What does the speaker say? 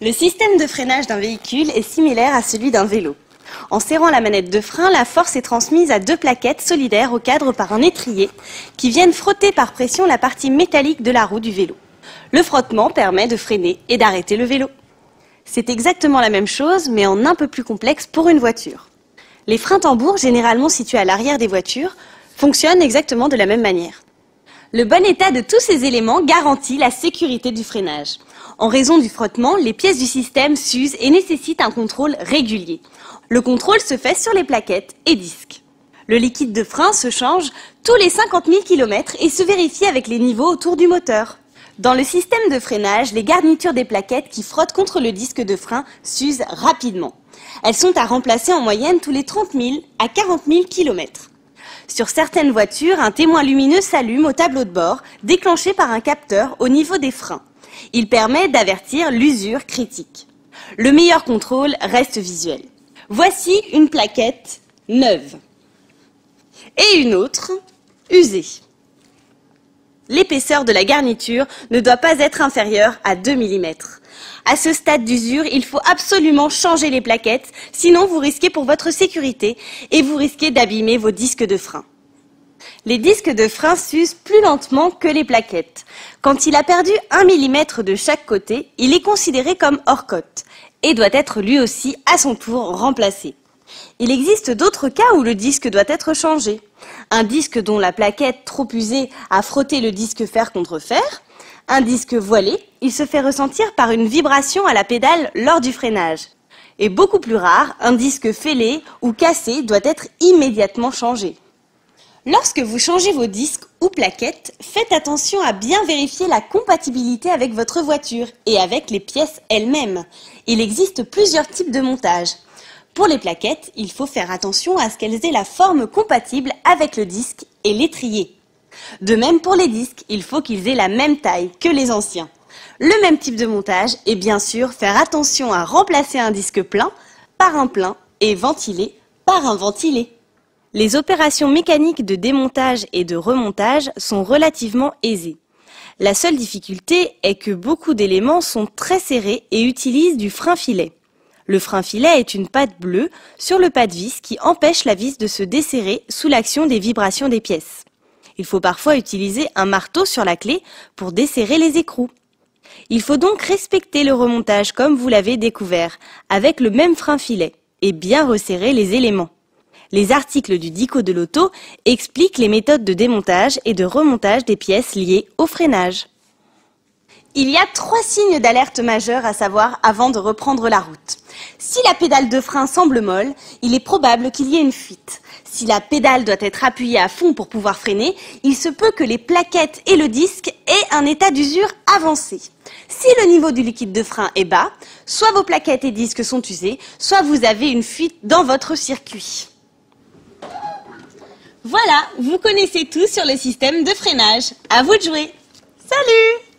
Le système de freinage d'un véhicule est similaire à celui d'un vélo. En serrant la manette de frein, la force est transmise à deux plaquettes solidaires au cadre par un étrier qui viennent frotter par pression la partie métallique de la roue du vélo. Le frottement permet de freiner et d'arrêter le vélo. C'est exactement la même chose, mais en un peu plus complexe pour une voiture. Les freins tambours, généralement situés à l'arrière des voitures, fonctionnent exactement de la même manière. Le bon état de tous ces éléments garantit la sécurité du freinage. En raison du frottement, les pièces du système s'usent et nécessitent un contrôle régulier. Le contrôle se fait sur les plaquettes et disques. Le liquide de frein se change tous les 50 000 km et se vérifie avec les niveaux autour du moteur. Dans le système de freinage, les garnitures des plaquettes qui frottent contre le disque de frein s'usent rapidement. Elles sont à remplacer en moyenne tous les 30 000 à 40 000 km. Sur certaines voitures, un témoin lumineux s'allume au tableau de bord, déclenché par un capteur au niveau des freins. Il permet d'avertir l'usure critique. Le meilleur contrôle reste visuel. Voici une plaquette neuve et une autre usée. L'épaisseur de la garniture ne doit pas être inférieure à 2 mm. À ce stade d'usure, il faut absolument changer les plaquettes, sinon vous risquez pour votre sécurité et vous risquez d'abîmer vos disques de frein. Les disques de frein s'usent plus lentement que les plaquettes. Quand il a perdu 1 mm de chaque côté, il est considéré comme hors cote et doit être lui aussi à son tour remplacé. Il existe d'autres cas où le disque doit être changé. Un disque dont la plaquette trop usée a frotté le disque fer contre fer. Un disque voilé, il se fait ressentir par une vibration à la pédale lors du freinage. Et beaucoup plus rare, un disque fêlé ou cassé doit être immédiatement changé. Lorsque vous changez vos disques ou plaquettes, faites attention à bien vérifier la compatibilité avec votre voiture et avec les pièces elles-mêmes. Il existe plusieurs types de montage. Pour les plaquettes, il faut faire attention à ce qu'elles aient la forme compatible avec le disque et l'étrier. De même pour les disques, il faut qu'ils aient la même taille que les anciens. Le même type de montage et bien sûr faire attention à remplacer un disque plein par un plein et ventilé par un ventilé. Les opérations mécaniques de démontage et de remontage sont relativement aisées. La seule difficulté est que beaucoup d'éléments sont très serrés et utilisent du frein-filet. Le frein-filet est une patte bleue sur le pas-de-vis qui empêche la vis de se desserrer sous l'action des vibrations des pièces. Il faut parfois utiliser un marteau sur la clé pour desserrer les écrous. Il faut donc respecter le remontage comme vous l'avez découvert, avec le même frein-filet, et bien resserrer les éléments. Les articles du Dico de l'auto expliquent les méthodes de démontage et de remontage des pièces liées au freinage. Il y a 3 signes d'alerte majeurs à savoir avant de reprendre la route. Si la pédale de frein semble molle, il est probable qu'il y ait une fuite. Si la pédale doit être appuyée à fond pour pouvoir freiner, il se peut que les plaquettes et le disque aient un état d'usure avancé. Si le niveau du liquide de frein est bas, soit vos plaquettes et disques sont usés, soit vous avez une fuite dans votre circuit. Voilà, vous connaissez tout sur le système de freinage. À vous de jouer. Salut!